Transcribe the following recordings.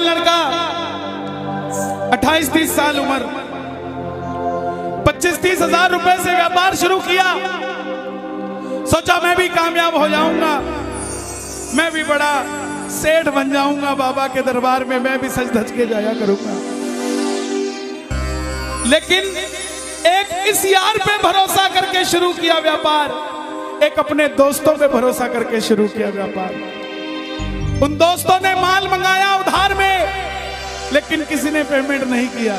लड़का, 28-30 साल उम्र, 25-30 हजार रुपए से व्यापार शुरू किया। सोचा मैं भी कामयाब हो जाऊंगा, मैं भी बड़ा सेठ बन जाऊंगा, बाबा के दरबार में मैं भी सज धज के जाया करूंगा। लेकिन एक इस यार पे भरोसा करके शुरू किया व्यापार, एक अपने दोस्तों पे भरोसा करके शुरू किया व्यापार। उन दोस्तों ने माल मंगाया उधार में, लेकिन किसी ने पेमेंट नहीं किया।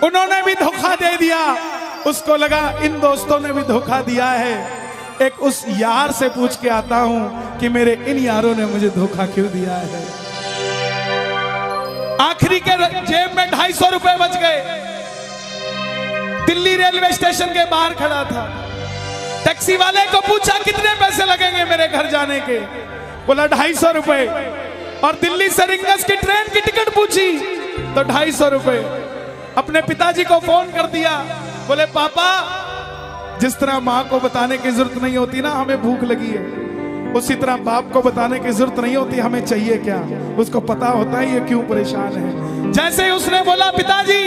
उन्होंने भी धोखा दे दिया। उसको लगा इन दोस्तों ने भी धोखा दिया है, एक उस यार से पूछ के आता हूं कि मेरे इन यारों ने मुझे धोखा क्यों दिया है। आखिरी के जेब में 250 रुपए बच गए। दिल्ली रेलवे स्टेशन के बाहर खड़ा था। टैक्सी वाले को पूछा कितने पैसे लगेंगे मेरे घर जाने के, बोला 250 रुपए। और दिल्ली से रिंगस की ट्रेन की टिकट पूछी तो 250 रुपए। अपने पिताजी को फोन कर दिया, बोले पापा, जिस तरह माँ को बताने की जरूरत नहीं होती ना हमें भूख लगी है, उसी तरह बाप को बताने की जरूरत नहीं होती हमें चाहिए क्या, उसको पता होता है ये क्यों परेशान है। जैसे ही उसने बोला पिताजी,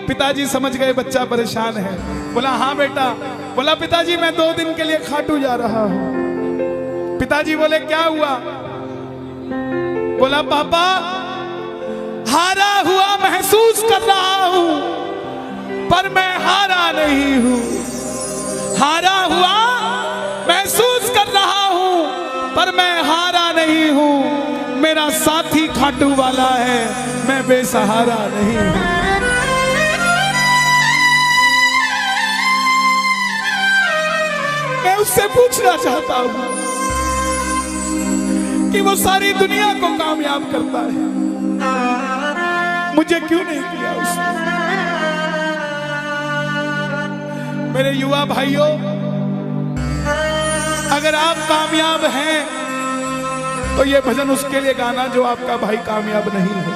पिताजी समझ गए बच्चा परेशान है। बोला हाँ बेटा। बोला पिताजी मैं 2 दिन के लिए खाटू जा रहा हूं। पिताजी बोले क्या हुआ? बोला पापा, हारा हुआ महसूस कर रहा हूं, पर मैं हारा नहीं हूं। हारा हुआ महसूस कर रहा हूं, पर मैं हारा नहीं हूं। मेरा साथी खाटू वाला है, मैं बेसहारा नहीं हूं। मैं उससे पूछना चाहता हूं कि वो सारी दुनिया को कामयाब करता है, मुझे क्यों नहीं किया उसने? मेरे युवा भाइयों, अगर आप कामयाब हैं तो ये भजन उसके लिए गाना जो आपका भाई कामयाब नहीं है।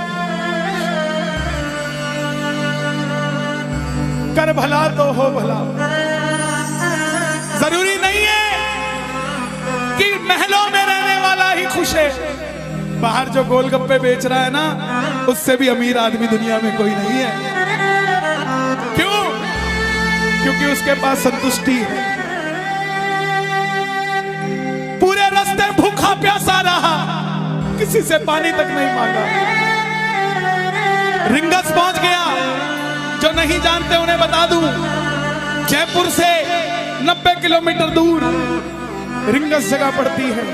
कर भला तो हो भला। जरूरी नहीं है कि महलों में रहने वाला ही खुश है। बाहर जो गोलगप्पे बेच रहा है ना, उससे भी अमीर आदमी दुनिया में कोई नहीं है। क्यों? क्योंकि उसके पास संतुष्टि है। पूरे रास्ते भूखा प्यासा रहा, किसी से पानी तक नहीं मांगा। रिंगस पहुंच गया। जो नहीं जानते उन्हें बता दूं, जयपुर से 90 किलोमीटर दूर रिंगस जगह पड़ती है,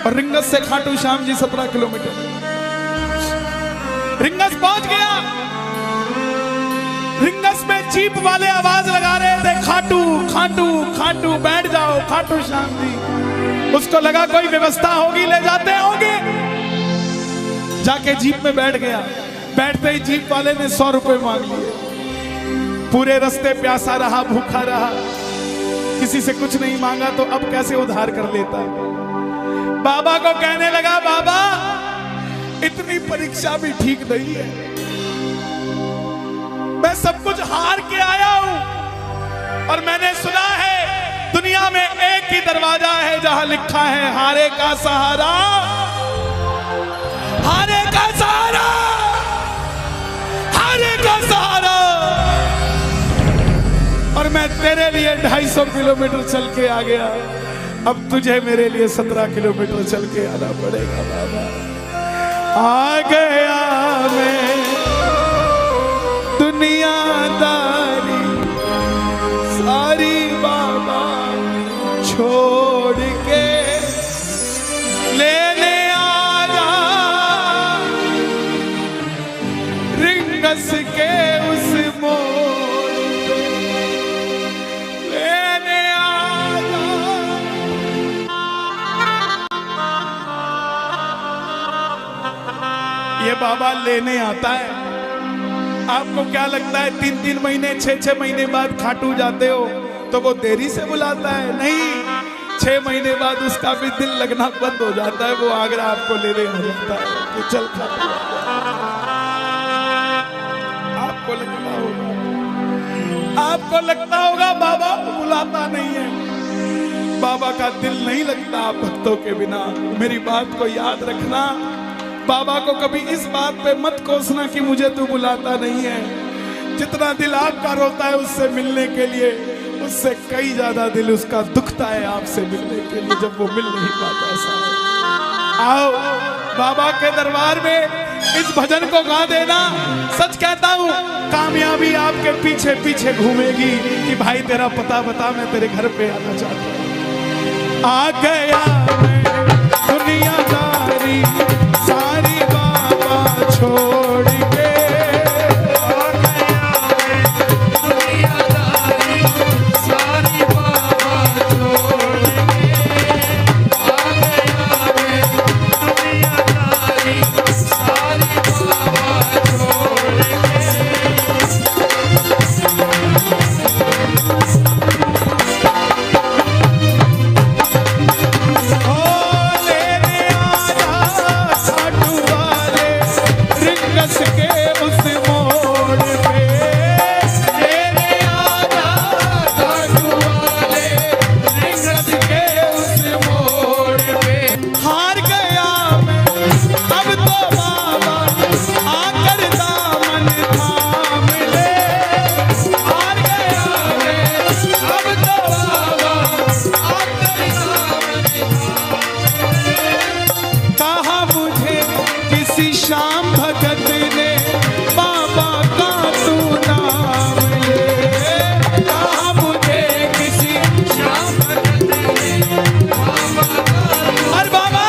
और रिंगस से खाटू श्याम जी 17 किलोमीटर। रिंगस पहुंच गया। रिंगस में जीप वाले आवाज लगा रहे थे, खाटू खाटू खाटू, बैठ जाओ खाटू श्याम जी। उसको लगा कोई व्यवस्था होगी, ले जाते होंगे। जाके जीप में बैठ गया। बैठते ही जीप वाले ने 100 रुपए मांग लिए। पूरे रास्ते प्यासा रहा, भूखा रहा, किसी से कुछ नहीं मांगा, तो अब कैसे उधार कर लेता। बाबा को कहने लगा, बाबा इतनी परीक्षा भी ठीक नहीं है, मैं सब कुछ हार के आया हूं, और मैंने सुना है दुनिया में एक ही दरवाजा है जहां लिखा है हारे का सहारा, हारे का सहारा, हारे का सहारा। और मैं तेरे लिए 250 किलोमीटर चल के आ गया, अब तुझे मेरे लिए 17 किलोमीटर चल के आना पड़ेगा। बाबा आ गया मैं दुनियादारी सारी बाबा छोड़ के, लेने आजा रिंगस के उस मोड़, लेने आजा। ये बाबा लेने आता है। आपको क्या लगता है 3-3 महीने 6-6 महीने बाद खाटू जाते हो तो वो देरी से बुलाता है? नहीं, 6 महीने बाद उसका भी दिल लगना बंद हो जाता है, वो आगरा आपको लेने आ जाता है। तो चल खाटू, आपको लगता होगा बाबा बुलाता नहीं है। बाबा का दिल नहीं लगता भक्तों के बिना। मेरी बात को याद रखना, बाबा को कभी इस बात पे मत कोसना कि मुझे तू बुलाता नहीं है। जितना दिल आपका रोता है उससे मिलने के लिए, उससे कई ज्यादा दिल उसका दुखता है आपसे मिलने के लिए, जब वो मिल नहीं पाता। ऐसा आओ बाबा के दरबार में इस भजन को गा देना। सच कहता हूँ कामयाबी आपके पीछे पीछे घूमेगी कि भाई तेरा पता बता, मैं तेरे घर पे आना चाहता हूँ। आ गया मैं दुनियादारी सारी बाबा छोड़ के, आ गया मैं दुनियादारी सारी बाबा छोड़ के, आ गया मैं दुनियादारी सारी बाबा छोड़ के। श्याम भगत ने बाबा का तू नाम ले, कहा मुझे किसी श्याम भगत ने बाबा का, अरे बाबा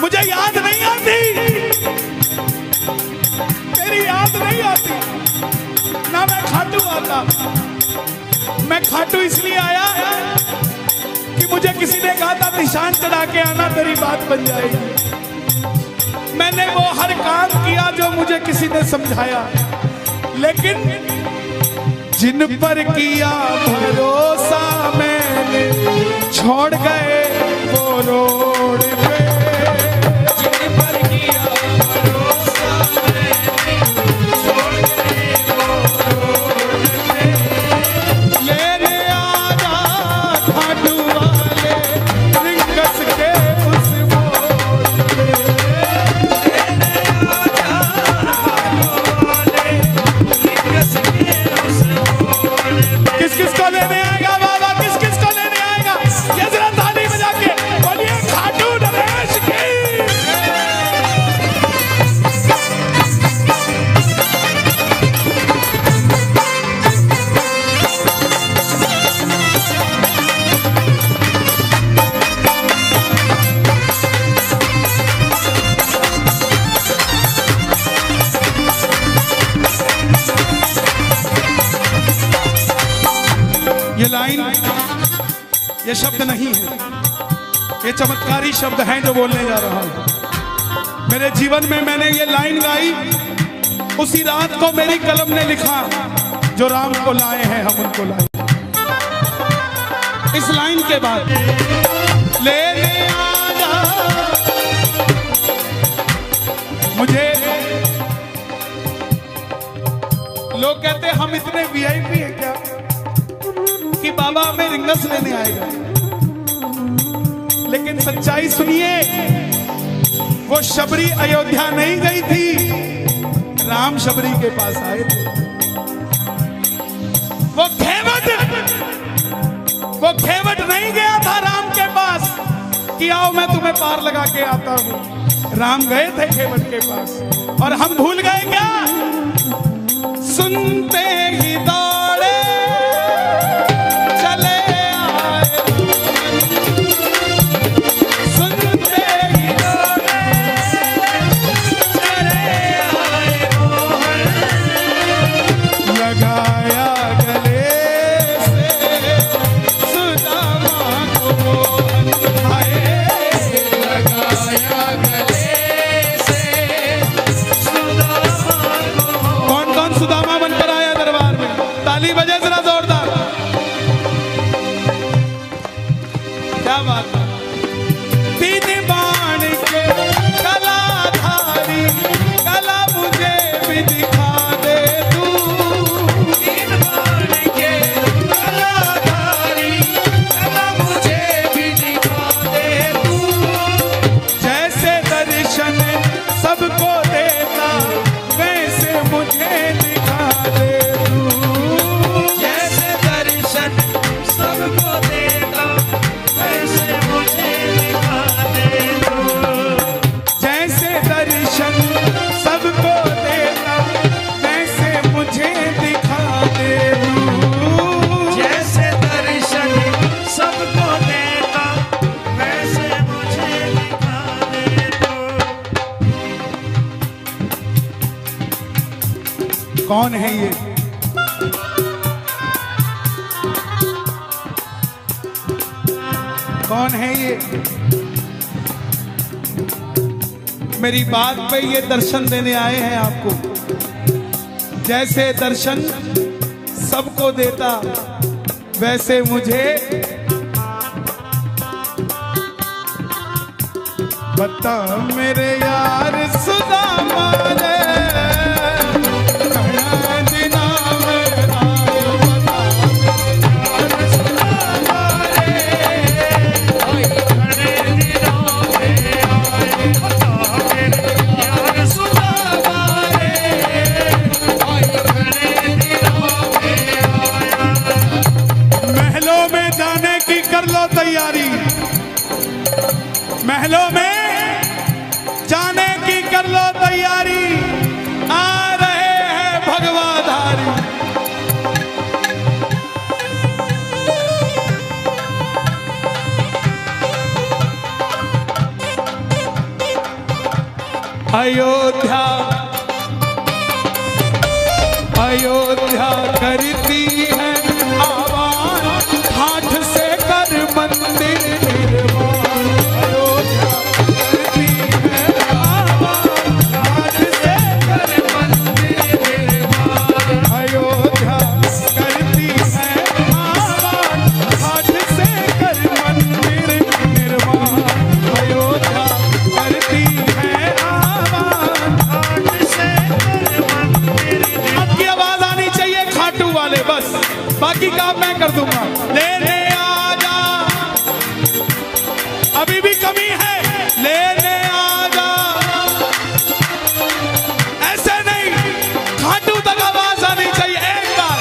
मुझे याद नहीं आती, तेरी याद नहीं आती ना, मैं खाटू आता। मैं खाटू इसलिए आया कि मुझे किसी ने कहा था निशान चढ़ा के आना, तेरी बात बन जाएगी। मैंने वो हर काम किया जो मुझे किसी ने समझाया, लेकिन जिन पर किया भरोसा मैंने छोड़ गए वो रोड पे, जिन पर किया भरोसा मैंने छोड़ गए वो रोड पे। लेने आजा खाटू वाले रिंगस के उस मोड़ पे, किस किस को लेने आएगा बाबा, किस किस को लेने आएगा, ये जरा ताली बजा के बोलिए खाटू नरेश की। ये लाइन, ये शब्द नहीं है, ये चमत्कारी शब्द हैं जो बोलने जा रहा हूं। मेरे जीवन में मैंने ये लाइन गाई, उसी रात को मेरी कलम ने लिखा, जो राम को लाए हैं हम उनको लाए। इस लाइन के बाद लेने आजा, मुझे लोग कहते हम इतने वीआईपी हैं क्या कि बाबा हमें रिंगस लेने आएगा, लेकिन सच्चाई सुनिए, वो शबरी अयोध्या नहीं गई थी, राम शबरी के पास आए थे। वो घेवट नहीं गया था राम के पास कि आओ मैं तुम्हें पार लगा के आता हूं, राम गए थे घेवट के पास। और हम भूल गए क्या, सुनते ही दौड़े सबको देता वैसे मुझे दिखा दे तू। जैसे दर्शन सबको देता वैसे मुझे दिखा दे तू। जैसे दर्शन सबको देता वैसे मुझे दिखा दे तू। जैसे दर्शन सबको देता वैसे मुझे दिखा दे तू। कौन है ये? कौन है ये? मेरी बात पे ये दर्शन देने आए हैं आपको। जैसे दर्शन सबको देता वैसे मुझे बता मेरे यार सुदामा रे। तैयारी महलों में जाने की कर लो तैयारी, आ रहे हैं भगवाधारी। अयोध्या अयोध्या करती है आवाज, हाथ से कर मंदिर निर्माण। अयोध्या करती है आवाज, हाथ से कर मंदिर निर्माण। अयोध्या करती है आवाज, हाथ से कर मंदिर निर्माण। अयोध्या करती है आवाज, हाथ से कर मंदिर। आपकी आवाज आनी चाहिए खाटू वाले, बस बाकी काम मैं कर दूंगा। लेने आजा, अभी भी कमी है, लेने आजा। ऐसे नहीं, खाटू तक आवाज आनी चाहिए एक बार।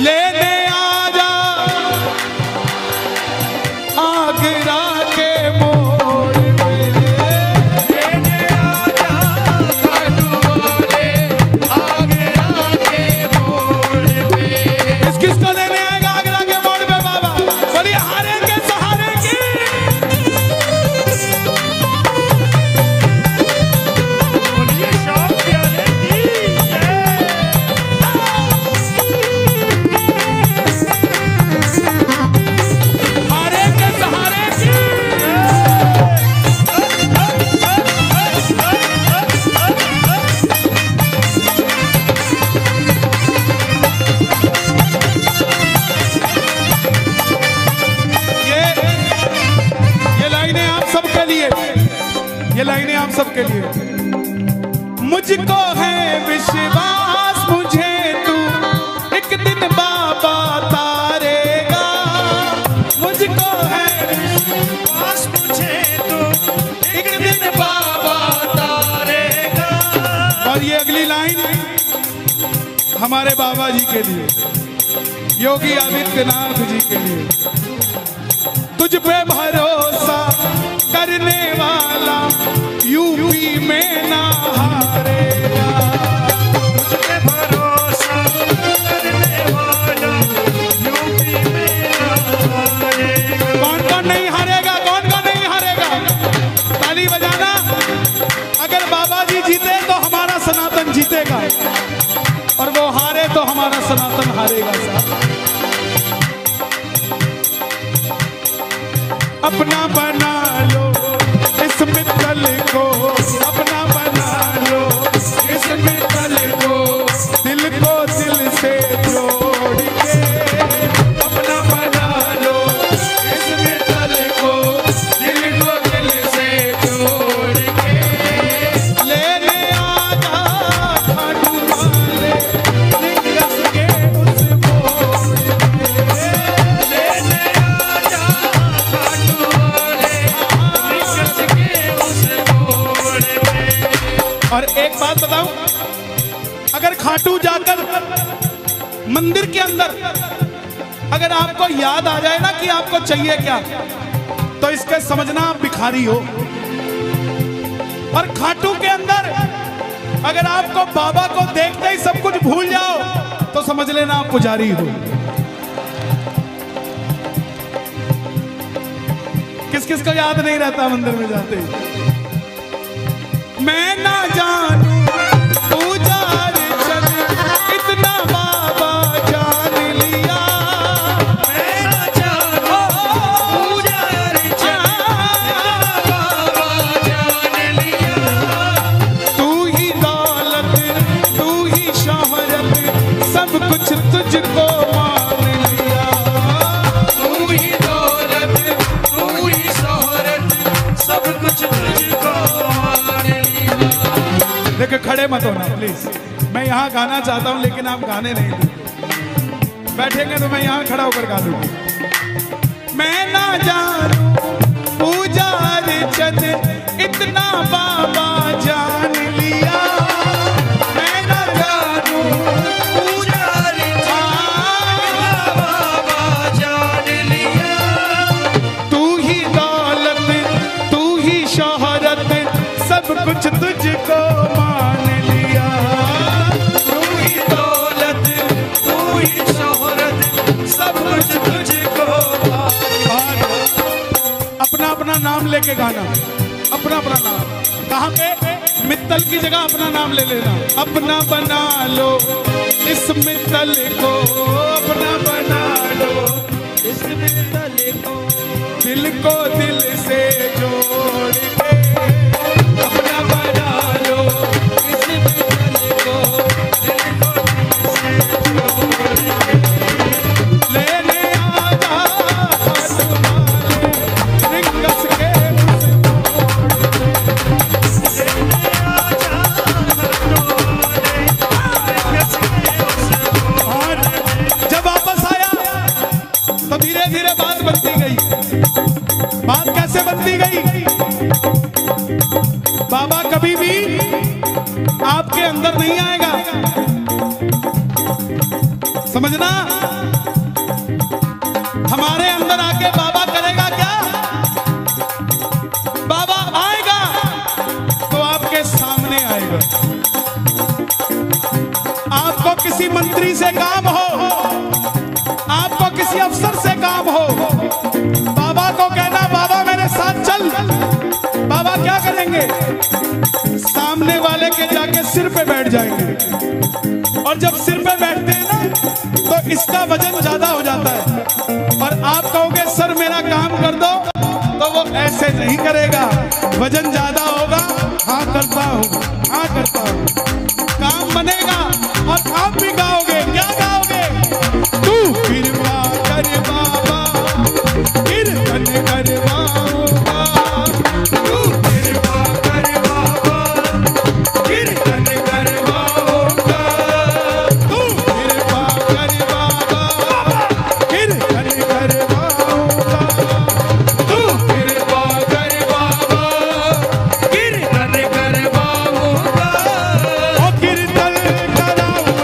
लेने आजा आगरा के मोड़ पे, लेने आजा खाटू वाले आगरा के मोड़ पे। किसको लेने आएगा आगरा के मोड़ पे बाबा? बड़ी हारे के सहारे की। बोलिए शौक प्यारे की जय। हारे के सहारे की। ये लाइनें आप सबके लिए, ये लाइनें आप सबके लिए। मुझको है विश्वास मुझे तू एक दिन बाबा तारेगा। मुझको है पास मुझे तो एक दिन बाबा तारेगा। और ये अगली लाइन हमारे बाबा जी के लिए, योगी आदित्यनाथ जी के लिए। तुझ पे भरोसा करने वाला यूपी में ना हारेगा। तुझ पे भरोसा करने वाला यूपी में हारेगा। कौन कौन नहीं हारेगा? कौन कौन नहीं हारेगा? ताली बजाना। अगर बाबा जी जीते तो हमारा सनातन जीतेगा, और वो हारे तो हमारा सनातन हारेगा। साहब अपना बना लो इस मित्तल को, अपना बना लो इस मित्तल को, दिल को दिल से जोड़ के। अपना बना लो इस मित्तल को, दिल को दिल से जोड़ के। लेने आजा खाटू वाले निकस के उस मोड़ पे। लेने आजा खाटू वाले निकस के उस मोड़ और एक बात बताऊं, अगर खाटू जाकर मंदिर के अंदर अगर आपको याद आ जाए ना कि आपको चाहिए क्या, तो इसके समझना आप भिखारी हो। और खाटू के अंदर अगर आपको बाबा को देखते ही सब कुछ भूल जाओ, तो समझ लेना आप पुजारी हो। किस किस को याद नहीं रहता मंदिर में जाते? मैं ना जानू पूजा अर्चन, इतना बाबा जान लिया। मैं ना जानू पूजा अर्चन, इतना बाबा जान लिया। तू ही दौलत, तू ही शोहरत, सब कुछ तुझको मान लिया। तू ही दौलत, तू ही शोहरत, सब कुछ तुझको मान लिया। देखो खड़े मत होना प्लीज, मैं यहाँ गाना चाहता हूँ लेकिन आप गाने नहीं दोगे। बैठेंगे तो मैं यहाँ खड़ा होकर गा दूंगा। मैं ना जानू पूजा अर्चन, इतना बाबा जान लिया। मैं ना जानू पूजा अर्चन, इतना बाबा जान लिया। तू ही दौलत, तू ही शोहरत, सब कुछ तुझको मान लिया। तू ही दौलत, तू ही शोहरत, सब कुछ तुझको मान लिया। अपना अपना नाम लेके गाना, अपना अपना नाम। कहाँ पे? मित्तल की जगह अपना नाम ले लेना। अपना बना लो इस मित्तल को, अपना बना लो इस मित्तल को, दिल को दिल से जोड़ के। अपना बना लो इस मित्तल को, दिल को दिल से जोड़ के। लेने आजा हाथ वाले रिंगस के लेने आजा हटवाले, रिंगस के उस और जब वापस आया तो धीरे धीरे बात बनती गई। बात कैसे बनती गई? बाबा कभी भी आपके अंदर नहीं आएगा, समझना। हमारे अंदर आके बाबा करेगा क्या? बाबा आएगा तो आपके सामने आएगा। आपको किसी मंत्री से काम हो, आपको किसी अफसर से काम हो, बाबा को कहना बाबा मेरे साथ चल। बाबा क्या करेंगे? सामने वाले के जाके सिर पे बैठ जाएंगे। और जब सिर पे बैठते हैं ना, तो इसका वजन ज्यादा हो जाता है। और आप कहोगे सर मेरा काम कर दो, तो वो ऐसे नहीं करेगा। वजन ज्यादा होगा, हाँ करता हूँ, हाँ करता हूँ, काम बनेगा। और आप भी गाओगे, क्या गाओगे? तू कृपा कर बाबा, कीर्तन करवाऊंगा। तू कृपा कर बाबा, कीर्तन करवाऊंगा। तू कृपा कर बाबा, कीर्तन करवाऊंगा। तू कृपा कर बाबा, कीर्तन करवाऊंगा। ओ कीर्तन कराऊं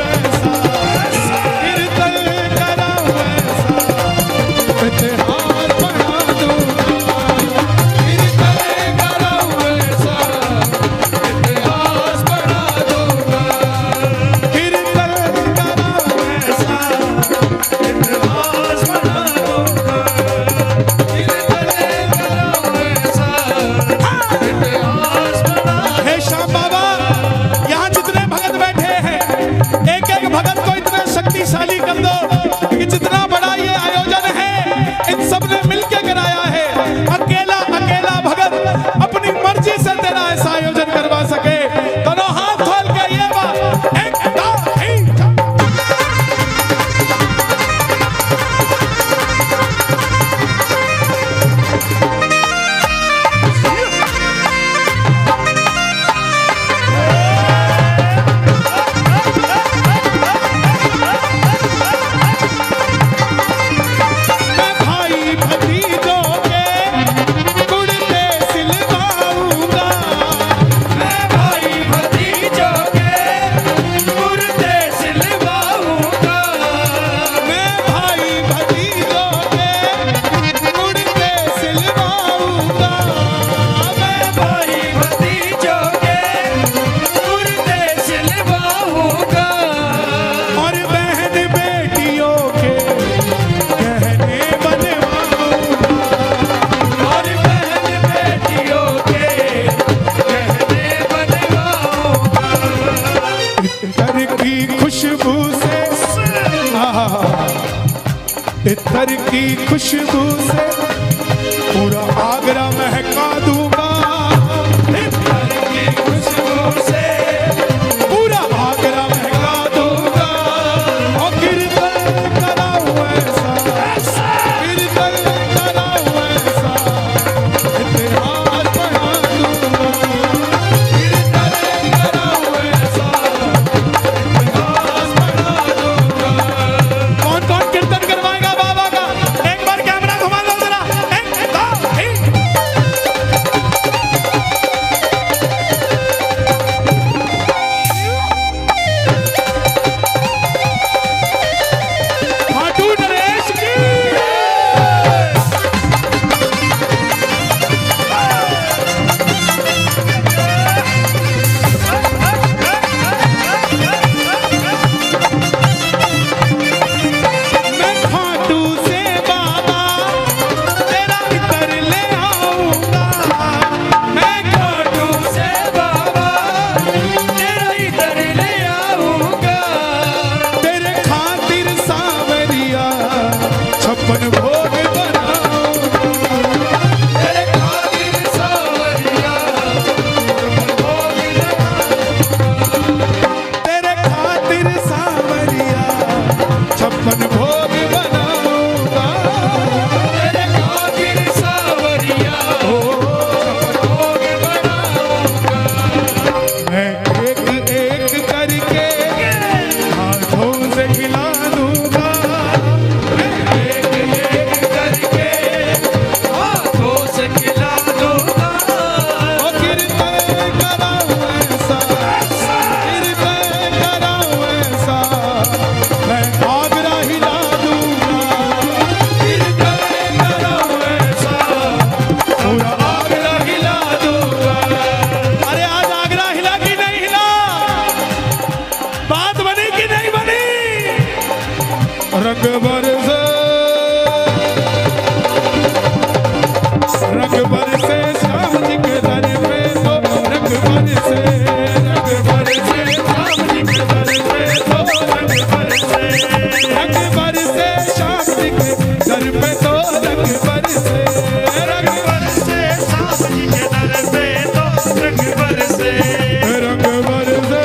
खुशबू से पूरा आगरा महका दूंगा। इत्तर की खुशबू से पूरा आगरा महका दूंगा। और कीर्तन कराऊं ऐसा, कीर्तन कराऊं ऐसा, इतिहास बना दूंगा। कीर्तन कराऊं ऐसा, इतिहास बना दूंगा। कौन कौन कीर्तन करवाएगा बाबा का? एक बार कैमरा घुमा दो जरा। एक, दो, तीन। खाटू नरेश की। मैं खाटू से बाबा तेरा इतर ले आऊंगा। मैं खाटू से बाबा तेरा इधर ले आऊंगा। तेरे खातिर सावरिया 56 भोग बनाऊंगा। तेरे खातिर सावरिया भोग तेरे खातिर सावरिया 56 भोग बनाऊंगा। तेरे खातिर सावरिया भोग बनाऊंगा। मैं एक एक करके हाथों से खिला दूंगा। एक एक करके हाथों से खिला दूंगा। और कीर्तन कराऊं ऐसा, कीर्तन कराऊं ऐसा, मैं आगरा हिला दूंगा। कीर्तन कराऊं ऐसा पूरा आगरा हिला दूंगा। अरे आज आगरा हिला कि नहीं हिला? बात बनी कि नहीं बनी? रंग बरसे, रंग बरसे श्याम जी के दर पे तो रंग बरसे, रंग बरसे श्याम जी के दर पे तो रंग बरसे, रंग बरसे श्याम जी के दर पे तो रंग बरसे, रंग बरसे श्याम जी के दर पे तो रंग बरसे। रंग बरसे,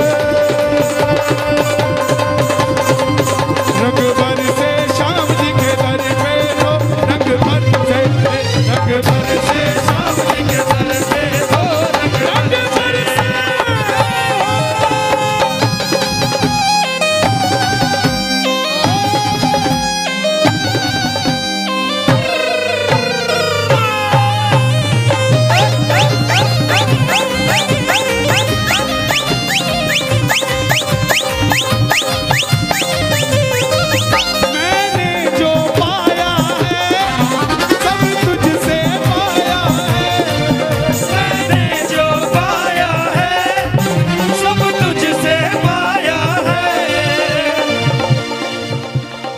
रंग बरसे श्याम जी के दर पे तो रंग बरसे, रंग बरसे श्याम जी के दर पे तो रंग बरसे। मैंने जो पाया है सब तुझसे पाया है। मैंने जो पाया है सब तुझसे पाया है।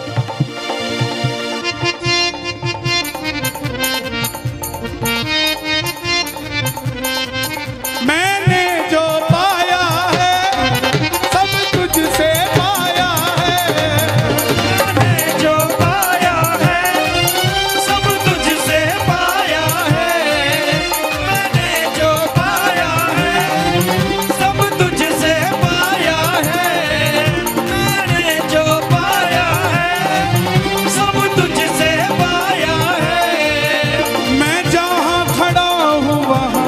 मैंने जो पाया है सब तुझसे पाया है। मैंने जो पाया है सब तुझसे पाया है। मैंने जो पाया है सब तुझसे पाया है। मैंने जो पाया है सब तुझसे पाया है। मैं जहाँ खड़ा हूँ वहाँ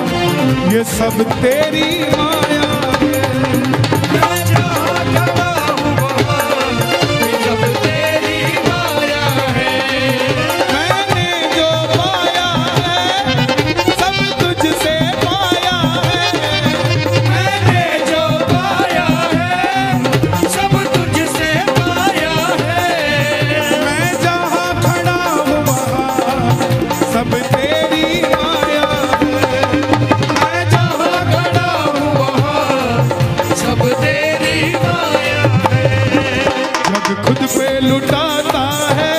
ये सब तेरी माया है। मैं जहाँ खड़ा हूँ वहाँ ये सब तेरी माया है। मैंने जो पाया है सब तुझसे पाया है। मैंने जो पाया है सब तुझसे पाया है। मैं जहाँ खड़ा हूँ वहाँ सब तेरी माया है। मैं जहाँ खड़ा हूँ वहाँ सब तेरी माया है। जग खुद पे लुटाता है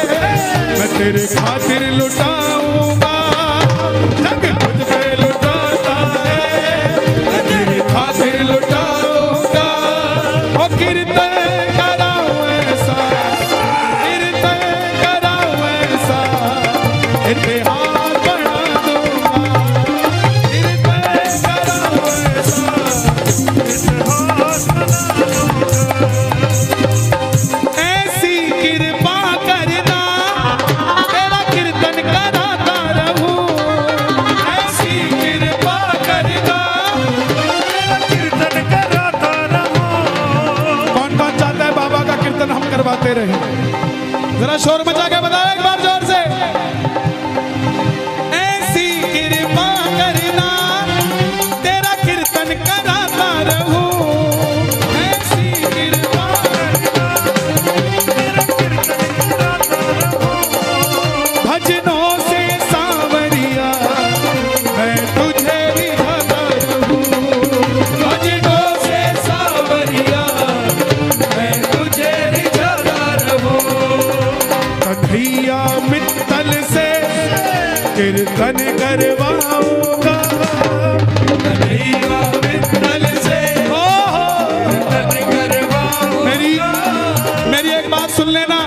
मैं तेरे खातिर लुटाऊंगा। जग खुद पे लुटाता है मैं तेरे खातिर लुटाऊंगा। और कीर्तन कराऊं ऐसा, कीर्तन कराऊं ऐसा, बढ़ते रहे। जरा शोर मचा के बताओ एक बार जोर से। ऐसी कृपा करना तेरा कीर्तन कराता रहूं, ऐसी कृपा करना तेरा कीर्तन कराता रहूं। भजनों से सांवरिया मैं तुझे रिझाता रहूं, भजनों से सांवरिया मैं तुझे रिझाता रहूं। कन्हैया मित्तल से कीर्तन करवाऊंगा, कन्हैया मित्तल से कीर्तन करवाऊंगा। मेरी एक बात सुन लेना,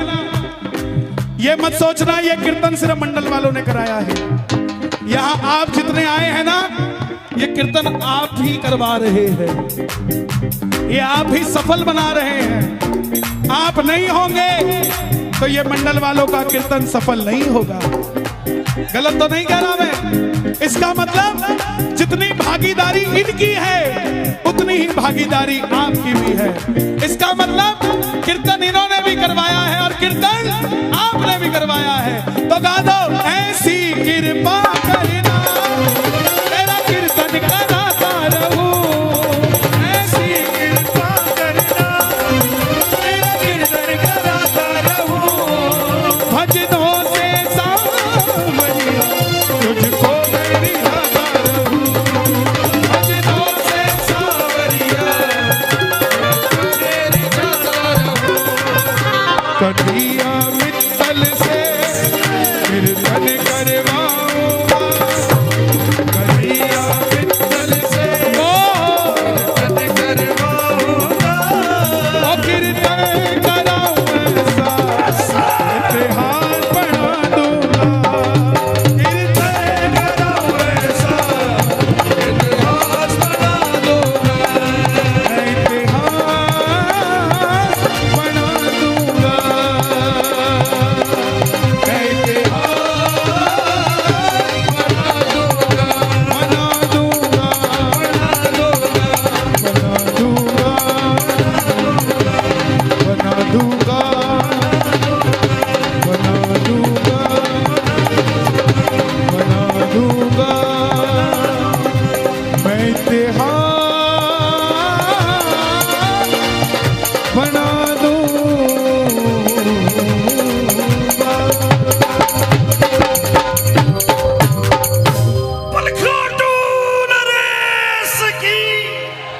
ये मत सोचना ये कीर्तन सिर्फ मंडल वालों ने कराया है। यहाँ आप जितने आए हैं ना, ये कीर्तन आप ही करवा रहे हैं, ये आप ही सफल बना रहे हैं। आप नहीं होंगे तो ये मंडल वालों का कीर्तन सफल नहीं होगा। गलत तो नहीं कह रहा मैं। इसका मतलब जितनी भागीदारी इनकी है उतनी ही भागीदारी आपकी भी है। इसका मतलब कीर्तन इन्होंने भी करवाया है और कीर्तन आपने भी करवाया है। तो गा दो, ऐसी कृपा करना तेरा कीर्तन कराता रहूं, ऐसी कृपा करना तेरा कीर्तन कराता रहूं। भजनों से सांवरिया तुझको मैं रिझाता रहूं, भजनों से सांवरिया तुझे रिझाता रहूं। कन्हैया मित्तल से कीर्तन करवाऊंगा, कन्हैया मित्तल से कीर्तन करवाऊंगा। ओ कीर्तन कराऊं ऐसा इतिहास बना दूंगा, कीर्तन कराऊं ऐसा इतिहास बना दूंगा, इतिहास बना दूंगा,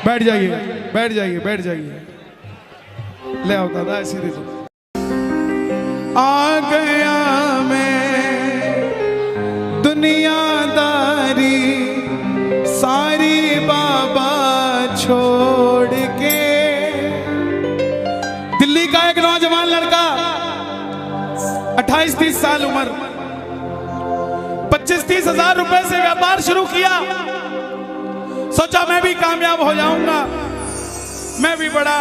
बैठ जाइए, बैठ जाइए, बैठ जाइए। ले आओ दादा ऐसे दे दो। आ गया मैं दुनियादारी सारी बाबा छोड़ के। दिल्ली का एक नौजवान लड़का 28-30 साल उम्र, 25-30 हजार रुपए से व्यापार शुरू किया। सोचा मैं भी कामयाब हो जाऊंगा, मैं भी बड़ा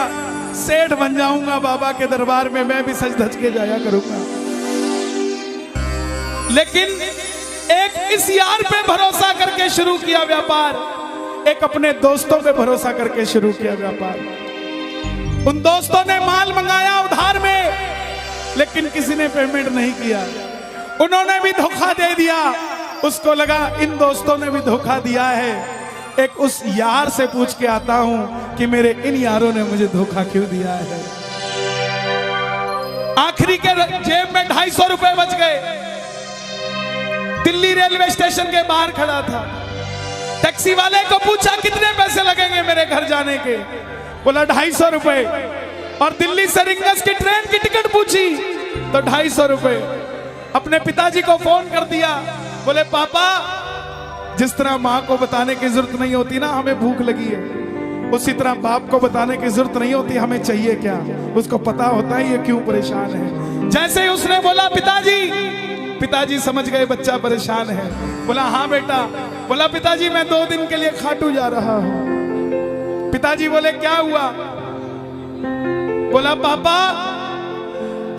सेठ बन जाऊंगा, बाबा के दरबार में मैं भी सज धज के जाया करूंगा। लेकिन एक इस यार पे भरोसा करके शुरू किया व्यापार, एक अपने दोस्तों पे भरोसा करके शुरू किया व्यापार। उन दोस्तों ने माल मंगाया उधार में, लेकिन किसी ने पेमेंट नहीं किया। उन्होंने भी धोखा दे दिया। उसको लगा इन दोस्तों ने भी धोखा दिया है। एक उस यार से पूछ के आता हूं कि मेरे इन यारों ने मुझे धोखा क्यों दिया है। आखिरी के जेब में 250 रुपए बच गए। दिल्ली रेलवे स्टेशन के बाहर खड़ा था। टैक्सी वाले को पूछा कितने पैसे लगेंगे मेरे घर जाने के, बोला 250 रुपए। और दिल्ली से रिंगस की ट्रेन की टिकट पूछी तो 250 रुपए। अपने पिताजी को फोन कर दिया, बोले पापा जिस तरह माँ को बताने की जरूरत नहीं होती ना हमें भूख लगी है, उसी तरह बाप को बताने की जरूरत नहीं होती हमें चाहिए क्या, उसको पता होता है ये क्यों परेशान है। जैसे ही उसने बोला पिताजी, पिताजी समझ गए बच्चा परेशान है। बोला हाँ बेटा। बोला पिताजी मैं 2 दिन के लिए खाटू जा रहा हूं। पिताजी बोले क्या हुआ? बोला पापा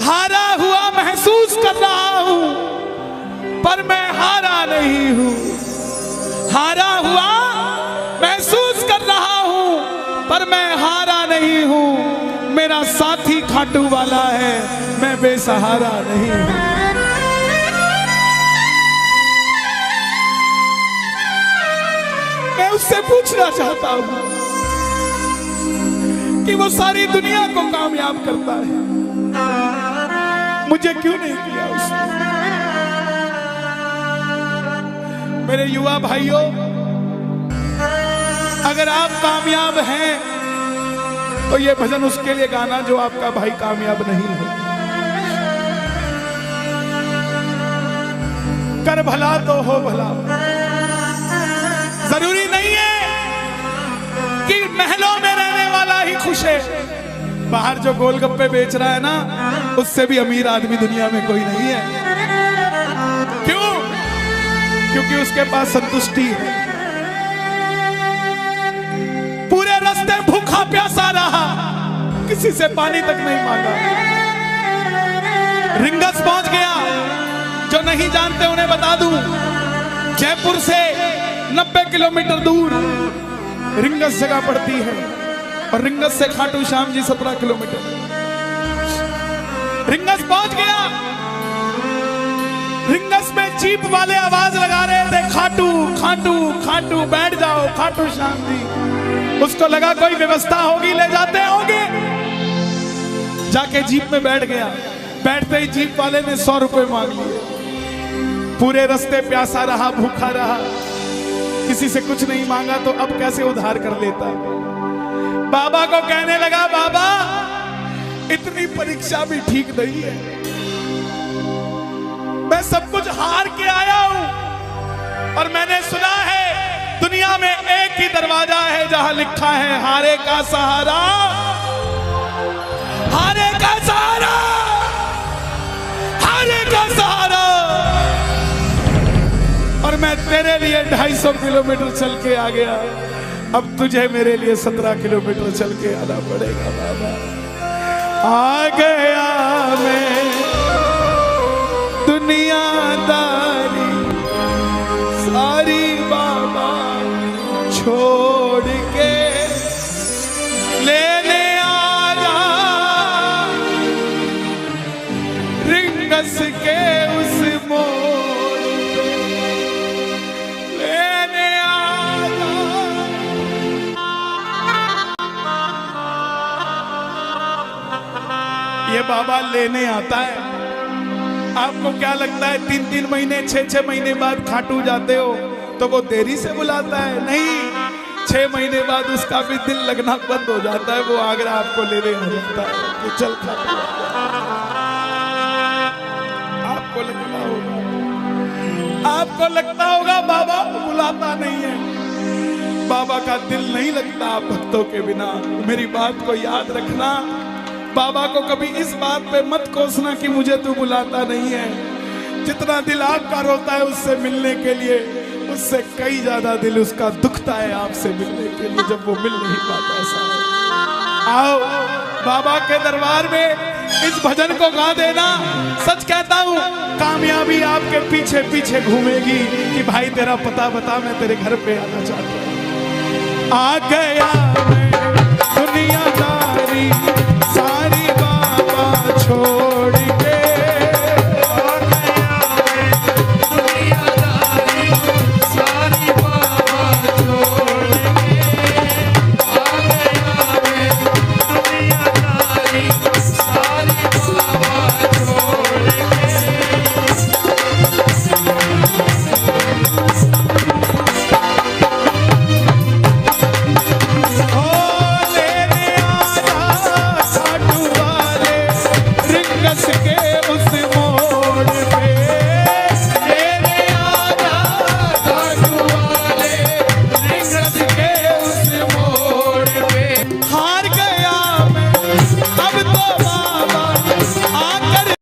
हारा हुआ महसूस कर रहा हूं पर मैं हारा नहीं हूं। हारा हुआ महसूस कर रहा हूं पर मैं हारा नहीं हूं। मेरा साथी खाटू वाला है, मैं बेसहारा नहीं हूं। मैं उससे पूछना चाहता हूं कि वो सारी दुनिया को कामयाब करता है, मुझे क्यों नहीं किया उसने? मेरे युवा भाइयों, अगर आप कामयाब हैं तो ये भजन उसके लिए गाना जो आपका भाई कामयाब नहीं है। कर भला तो हो भला। जरूरी नहीं है कि महलों में रहने वाला ही खुश है। बाहर जो गोलगप्पे बेच रहा है ना, उससे भी अमीर आदमी दुनिया में कोई नहीं है। क्यों? क्योंकि उसके पास संतुष्टि है। पूरे रास्ते भूखा प्यासा रहा, किसी से पानी तक नहीं मांगा। रिंगस पहुंच गया। जो नहीं जानते उन्हें बता दूं, जयपुर से 90 किलोमीटर दूर रिंगस जगह पड़ती है और रिंगस से खाटू श्याम जी 17 किलोमीटर। रिंगस पहुंच गया। रिंगस में जीप वाले आवाज लगा रहे थे, खाटू खाटू खाटू, बैठ जाओ खाटू श्याम जी। उसको लगा कोई व्यवस्था होगी, ले जाते होंगे। जाके जीप में बैठ गया। बैठते ही जीप वाले ने 100 रुपए मांग लिए। पूरे रास्ते प्यासा रहा, भूखा रहा, किसी से कुछ नहीं मांगा तो अब कैसे उधार कर लेता। बाबा को कहने लगा, बाबा इतनी परीक्षा भी ठीक नहीं है, मैं सब कुछ हार के आया हूं और मैंने सुना है दुनिया में एक ही दरवाजा है जहां लिखा है हारे का सहारा, हारे का सहारा, हारे का सहारा। और मैं तेरे लिए 250 किलोमीटर चल के आ गया, अब तुझे मेरे लिए 17 किलोमीटर चल के आना पड़ेगा। बाबा आ गया मैं दुनियादारी सारी बाबा छोड़ के लेने आया रिंगस के उस मोड़ पे, लेने आया। ये बाबा लेने आता है। आपको क्या लगता है 3-3 महीने 6-6 महीने बाद खाटू जाते हो तो वो देरी से बुलाता है? नहीं, 6 महीने बाद उसका भी दिल लगना बंद हो जाता है। वो आगरा आपको लेने हो जाता है कि चल खाटू। आपको लगता होगा, आपको लगता होगा बाबा बुलाता नहीं है। बाबा का दिल नहीं लगता आप भक्तों के बिना। मेरी बात को याद रखना। बाबा को कभी इस बात पे मत कोसना कि मुझे तू बुलाता नहीं है। जितना दिल आपका रोता है उससे मिलने के लिए, उससे कई ज्यादा दिल उसका दुखता है आपसे मिलने के लिए जब वो मिल नहीं पाता। साहब आओ बाबा के दरबार में इस भजन को गा देना। सच कहता हूँ कामयाबी आपके पीछे पीछे घूमेगी कि भाई तेरा पता बता, मैं तेरे घर पे आना चाहता हूँ। आ गया